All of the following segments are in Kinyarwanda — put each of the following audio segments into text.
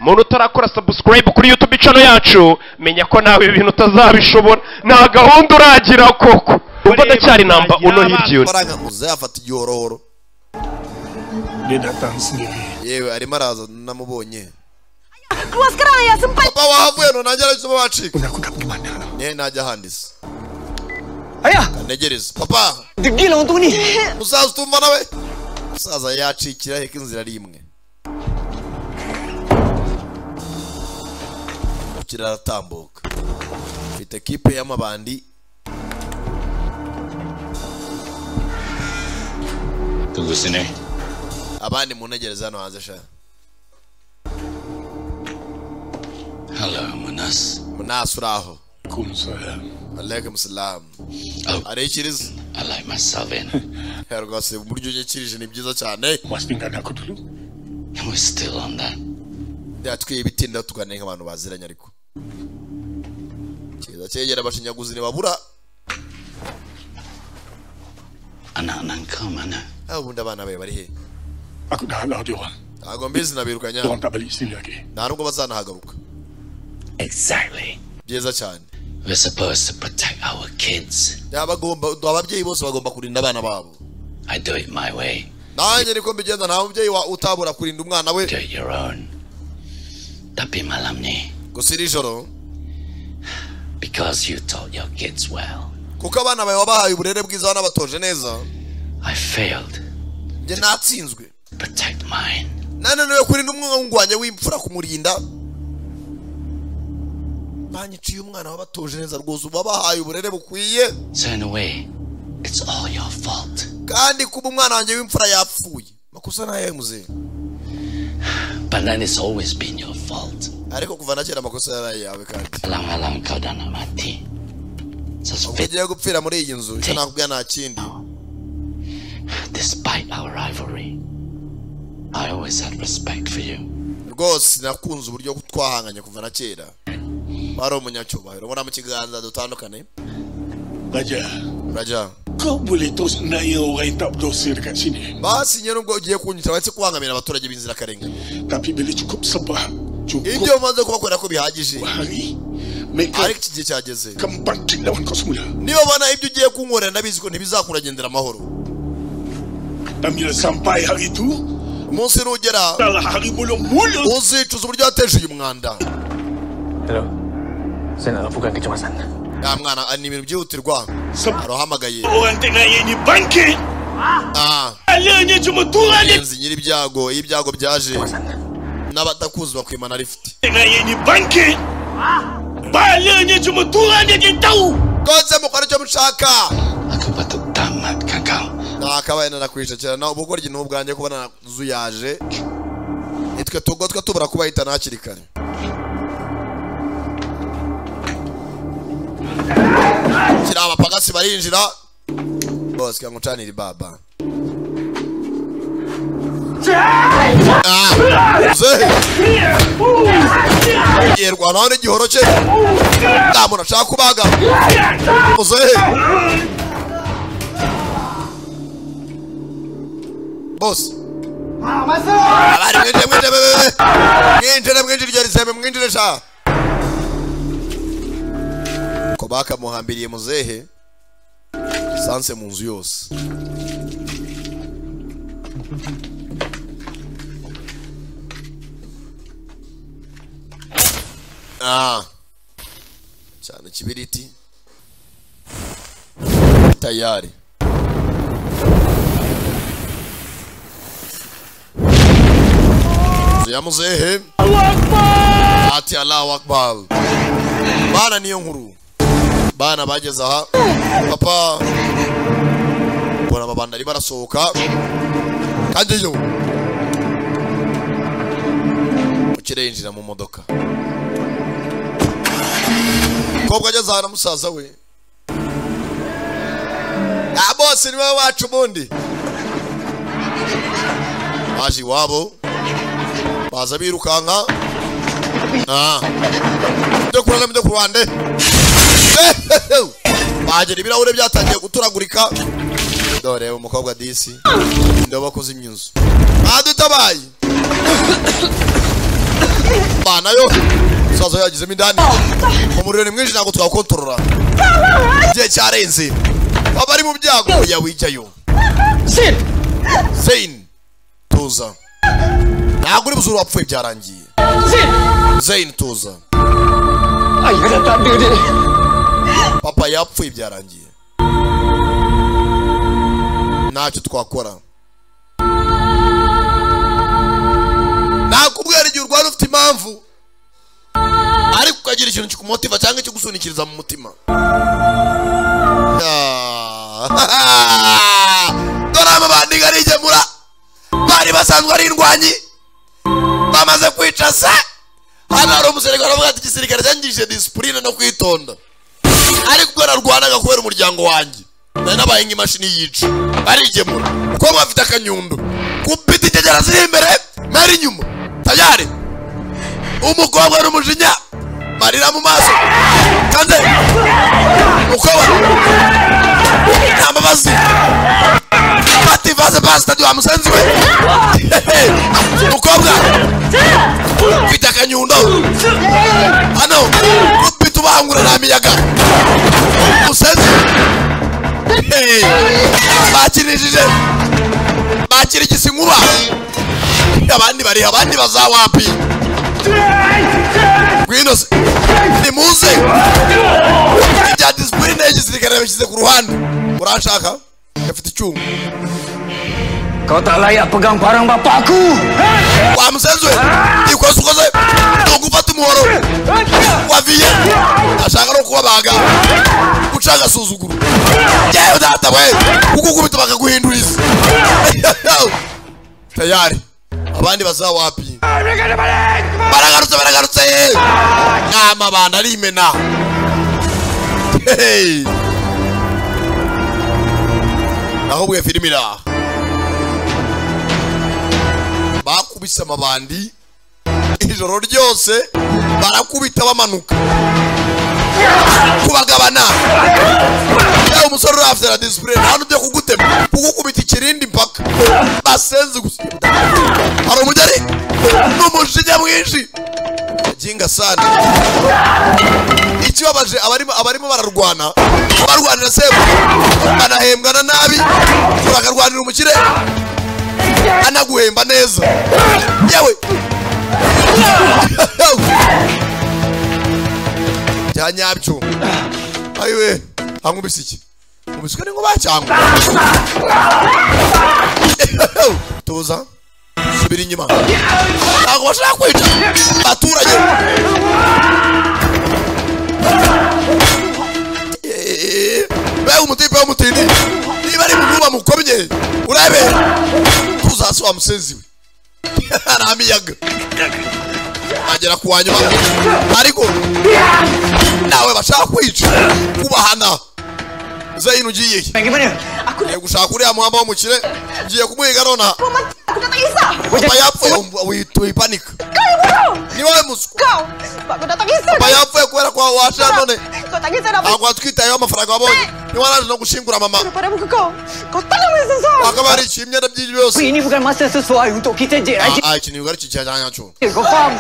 muntu utarakora subscribe kuri YouTube channel yacu menya ko nawe ibintu utazabishobora nta gahunda uragira koko umva ndacyari namba uno hiryo baranga muzafata igihorohoro yewe ari maraza namubonye papa wavuye no najya ariko bacika ne najya handisa aya kanegereza papa digila unduni musaza tumva nawe musaza yacikira heka inzira rimwe kiraratambuka mfite equipe y'amabandi tugusine abandi munegereza hano hanze sha hello Munas uraho kumsalam alaikum salam arekiriza I like myself in rwose buryo nyekirije ni byiza cyane wasingana kudulu we still on that yatwiye bitinda tuganenga abantu baziranye ariko kiza cyegera abashinyaguzi ne babura ana nkamana ubundi abana bawe bari he akudala odiwa agombizi nabirukanya ntabwo bazanahagaruka exactly byiza cyane we're supposed to protect our kids ababyeyi bose bagomba kurinda abana babo I do it my way nanjye niko mbigenza nta mubyeyi utabura kurinda umwana we do your own tapi malamni gusira ijoro because you taught your kids well kuko abana bawe wabahaye uburere bwiza n'abatoje neza I failed nge natsinzwe protect mine nanone kurinda umwana wanjye w'imfura kumurinda banyiciye umwana wabatoje neza rwose ubabahaye uburere bukwiye so in a way it's all your fault kandi kuba umwana wanjye w'imfura yapfuye makosa naye muze but then it's always been your fault ariko kuva nakera makosa yaraye yawe kandi alang kadana mati ugiye gupfira muri iyi nzu cyo nakubwira nta kindi despite our rivalry I always had respect for you rwose nakunze uburyo twahanganye kuva nakera baro umunyacyubahiro ubona mu kiganza dutandukane Raja ko buletos na yo rentap dossier kat sini basi nyero ngo ugiye kunyita batse kubangamira abaturage b'inzira karengane tapi bili cukup sabah ibyo maze kubakora ko bihagije make ariko kigiye cyageze kampanti lawan ko sumula niyo bana ibyo ugiye kunkorera nabizi ko ntibizakuragendera amahoro tamira sampai hari itu umunsi nugera hari mulung uzicuza uburyo yateje uyu mwanda hello saya nak lakukan kecemasan ya mwana ni ibintu byihutirwa arohamagaye orantena yenye banki alanye cyumutura nzi nyiri ibyago ibyago byaje n'abatakuzi bakwimana lift na yenye banki balanye cyumutura nditau koze mukora cyo mushaka akabata tamat kakao nakabaye narakwisha na ubugoryi n'ubwanjye kubona zuyaje nitwe tugotwe tubura kubahita nakiri kare kiraba pagasi barinjira bose kangucanira baba yerwa none gihoro cye ndamuna shaka kubaga muzehe boss abari mwinjire rizeme mwinjire sha ko bakamuhambiriye muzehe sanse mu nzu yose cyane kibiriti tayari ya muzehe ati Allahu Akbar bana niyo nkuru bana bageze aha papa bona ababanda ari barasohoka kandi yo ukirenjira mu modoka kobwa ageze aha na musaza we bose ni wowe wacu bundi baje iwabo baza birukanka byo ku ruhande bagera ibirahure byatangiye guturagurika dore umukobwa disi indobo koze imyuzu adutabaye bana yo sazo yagizemo indani umuriro ni mwinshi ntabwo twakontorora igihe cyarenze baba ari mu byago yawijyayo Zain tuza ntabwo uri buzuru wapfuye byarangiye Zain tuza papa yapfuye byarangiye ntacyo twakora nakubwira igihe urwara ufite impamvu ariko ukagira ikintu kikumotiva cyangwa kigusunikiriza mu mutima dore amabandi arigemura bari basanzwe ari indwanyi bamaze kwica se hano hari umusirikare avuga ati igisirikare cyangije disipurine no kwitonda ariko ubwo narwanaga kubera umuryango wanjye nari nabaye nk'imashini yica barigemura kuko bafite akanyundo kupita ikegera ziri imbere nari inyuma tayari umukobwa n'umujinya marira mu maso kandi umukobwa n'ambabazi pati vaze pasta diwa musenzi we umukobwa ufite akanyundo hano kupita ubangura n'amiyaga musenzi bakinishije bakira igisinkuba abandi bari abandi bazawapi Gwinose ni muze ibya discipline y'igisirikare bishyize ku ruhande urashaka afite icyuma kau tak layak pegang barang bapakku wa musenzi ikoze ukoze ugufata umuhoro waviye ashaka no kubabaga ucaga suzuguru yewe data we ukukubita bakaguhinduriza tayari abandi bazawapi baragarutse amabanda arimena aho bwe filmira bakubise amabandi ijoro ryose barakubita bamanuka kubagabana yawe umusore urafite na discipline hano byo kugutema kugukubita ikirindi mpaka basenze gusa hari umujyari n'umujinya mwinshi jinga sana ikibabaje abarimo bararwana barwanira sebo banahembwana nabi urakarwanira umukire anaguhemba neza yewe byanyabyo ayiwe hangubise iki ubiswe ni ngo bacyangwa tuza subira inyuma ntabwo bashaka kwica abaturage bewe umutipe w'umutini niba ari mu nyuma mukomye urebe tuzasi wa musenzi we aramiyaga agera ku wanyuma ariko nawe bashaka kwica kubahana Zain ugiye ngiye gushaka uriya muhamba w'umukire ngiye kumuhiga nona papa yapfuye wipanika ni wowe muswa papa yapfuye kubera kwa washa none ntabwo twitayeho amafaranga wabonye ni waraje no gushingura mama akaba ari imyenda byinshi byose ini bukan masa sesuai untuk kita je iki ni ugari cyajyanya cyo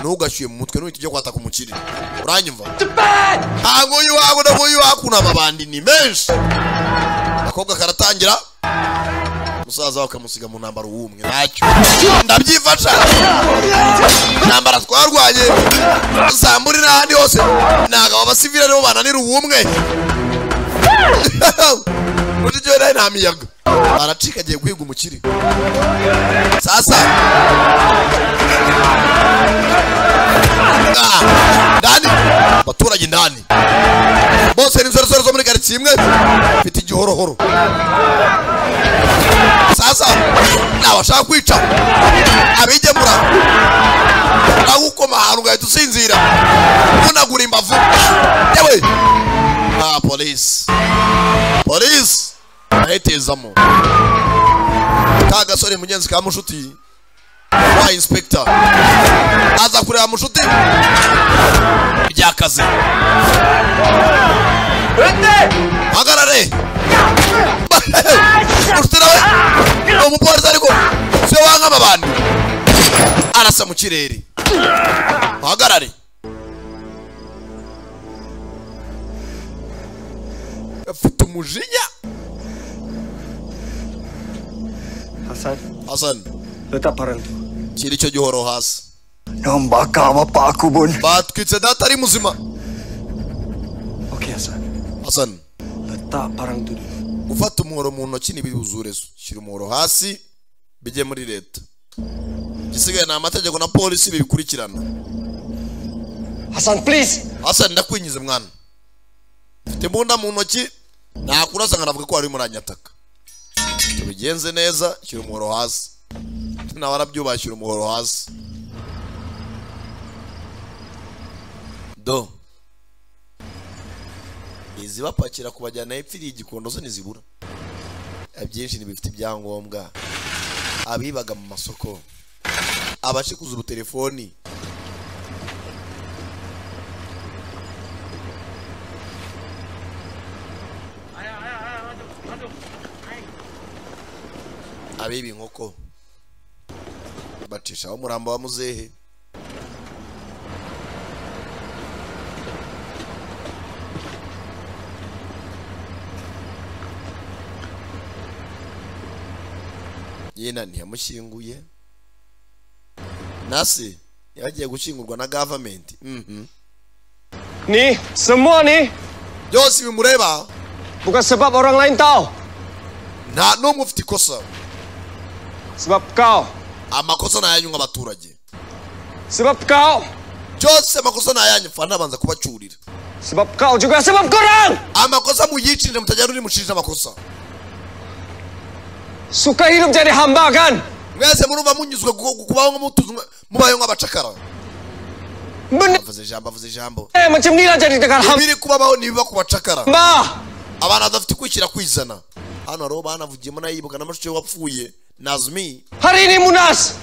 ntugashyuye mu mutwe n'uhita ujya kwataka umukire uranyumva ntabwo uyu wago nabwo uyu wakuna amabandi ni menshi akobwa karatangira musaza wakamusiga mu ntambaro w'umwe ntacyo ndabyifasha intambara twarwanye Zamburi n'ahandi hose ntabwo abasivile nibo bananira uwumwe ujye nawe nta miyaga aracika agiye guhiga umukire sasa ndani abaturage ndani bose ni insoresore zo muri karitsiye imwe mfite igihorohoro sasa nabashaka kwica abigemura agukoma ahantu ugahita usinzira unagura imbavu yewe polisi ahitezamo ka gasore mugenzi ka mushuti wa inspector aza kureba mushuti byakaze hagarare mushuti nawe umupolisi ariko siyo wanga amabandi arasa mu kirere hagarare. Afite umujinya. Hasan. Letak parang tu. Kiri icyo gihoro hasi. Nambaka bapak aku, Bun. Batwitse data ari muzima. Okey, Hasan. Letak parang tu. Ufata umuhoro mu ntoki n'ibizure. Shyira umuhoro hasi bijye muri leta. Gisigaye na amategeko na polisi bibikurikirana. Hasan, please. Hasan, ndakwinyize mwana. Mfite imbunda mu ntoki. Nakurasa nkanavuga ko ari muranyataka. Tubigenze neza, shyira umuhoro hasi. Nawe arabyubaha, shyira umuhoro hasi. Do. Izi bapakira kubajyana epfiriye Igikondo zo nizibura. Byinshi nibifite ibyangombwa. Abibaga mu masoko. Abashikuza ubutelefoni. Abibi inkoko bacishaho umurambo wa muzehe. Yena ntiyamushyinguye. Nasi yagiye gushingurwa na government. Ni semua ni byose bimureba. Bukan sebab orang lain tahu. Nta n'umwe ufite ikosa. Sebab kau. Amakosa nayanyu nk'abaturage. Sebab kau. Byose amakosa nayanyu fana banza kubacurira. Sebab kau juga sebab korang. Amakosa muyicirire mutajya uri mushije amakosa. Suka hidup jadi hamba kan? Mwese murumva munyuzwe kubaho nk'umutuzo mubayo nk'abacakara. Bavuze ijambo. Macam ni lah jadi dengan hamba. Biri kubaho nibiba kubacakara. Hamba. Abana badafite kwikira kwizana. Hano aro banavugiyemo nayibuka n'amashusho wapfuye. Nazmi. Hari ini Munas.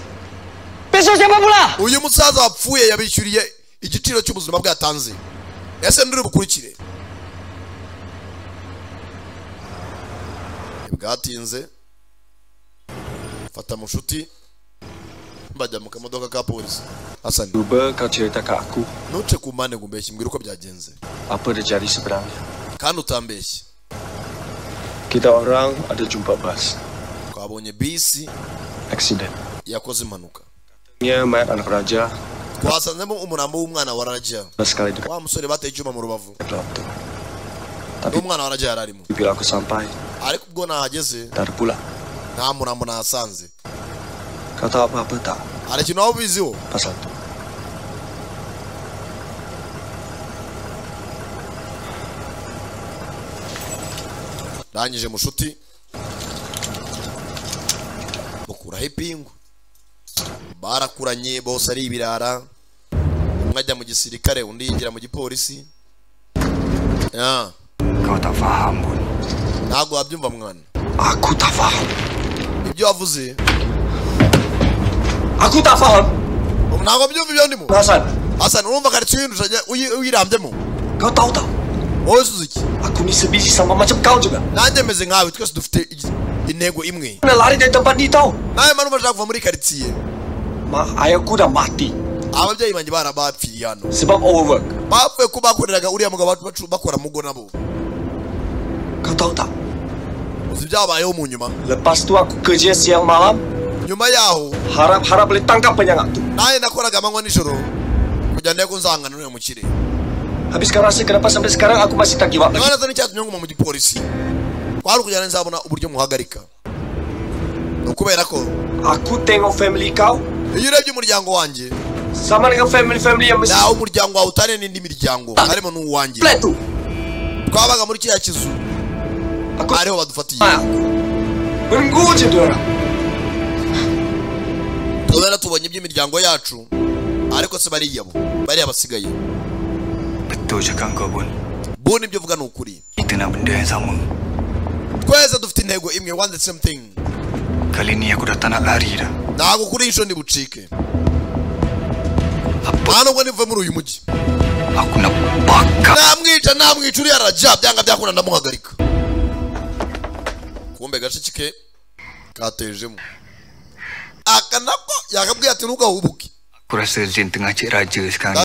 Besok siapa pula? Uyu musaza wapfuye yabishyuriye igiciro cy'ubuzima bwatanze. Ese nduri bukurikire. Bwatinze. Fata mushuti. Bajya mu kamodoka ka polisi. Hasan. Cuba kau cerita ke aku. Nuce ku mpande ngumbeshye mbwira uko byagenze. Apa terjadi sebenarnya? Kandi utambeshye. Kita orang ada jumpa bus. Twabonye bisi Accident. yakoze impanuka. Nya mayat anak raja. Twasanzemo umurambo w'umwana wa Raja. Sekali dekat. Wa musore bateye icyuma mu rubavu. Tapi umwana wa Raja yararimo. bila aku sampai. Ariko ubwo nahageze. Dar pula. Nta murambo nahasanze. Kau tahu apa-apa tak? Hari ikintu waba ubiziho? Pasal tu. Rangije mushuti. Bukuraho ipingu. Barakuranye bose ari ibirara. Umwe ajya mu gisirikare undi yinjira mu gipolisi. Ya. Kau tak faham, Bun. Ntabwo wabyumva mwana. Aku tak faham. Ibyo wavuze. Aku tak faham. Ntabwo wabyumva ibyo ndimo. Hasan urumva karitsiye uyirambyemo. Kau tahu tak? Wowe Suzuki. Aku ni sebiji sama macam kau juga. Nanjye meze nkawe twese dufite intego imwe. Mana lari dari tempat ni tahu? Nawe manu bashaka kuva muri karitsiye. Ayahku dah mati. Ababyeyi banjye barabapfiriye hano. Sebab overwork. Bapfuye ko bakoreraga uriya mugabo bakora mugo nabo. Kau tahu tak? Uzi byabayeho mu nyuma. Lepas tu aku kerja siang malam. Nyuma yaho Harap-harap boleh tangkap penyangat tu. naye nakoraga amanywa nijoro kugira ngo nzangane n'uyu mukire. Habis kau rasa kenapa sampai sekarang aku masih tak give up lagi? None icyatumye nguma mu gipolisi. Kwari kugira ngo nzabona uburyo muhagarika. Nukubera ko aku tengok family kau. Iyo urebye umuryango wanjye sama dengan family yang mesti. Nawe umuryango wawe utane n'indi miryango harimo n'uwanjye. Flat tu. Twabaga muri kiriya kizu. Ariho badufatiye. Menunggu je tu orang. Tubera tubonye iby'imiryango yacu. Ariko se bari abasigaye. Betul cakap kau, Bun. Bun ibyo uvuga ni ukuri. Kita nak benda yang sama. Twese dufite intego imwe, one the same thing. Kali ni aku dah tak nak lari dah. Ntabwo kuri insho ndibucike. Hano ngo nive muri uyu mujyi. Aku nak baka. Namwica uriya Raja byanga byakunda ndamuhagarika. Kumbe gacike ke katejemo. Akanako yakabwiye ati ntugahubuke. Aku rasa Zain tengah cek raja sekarang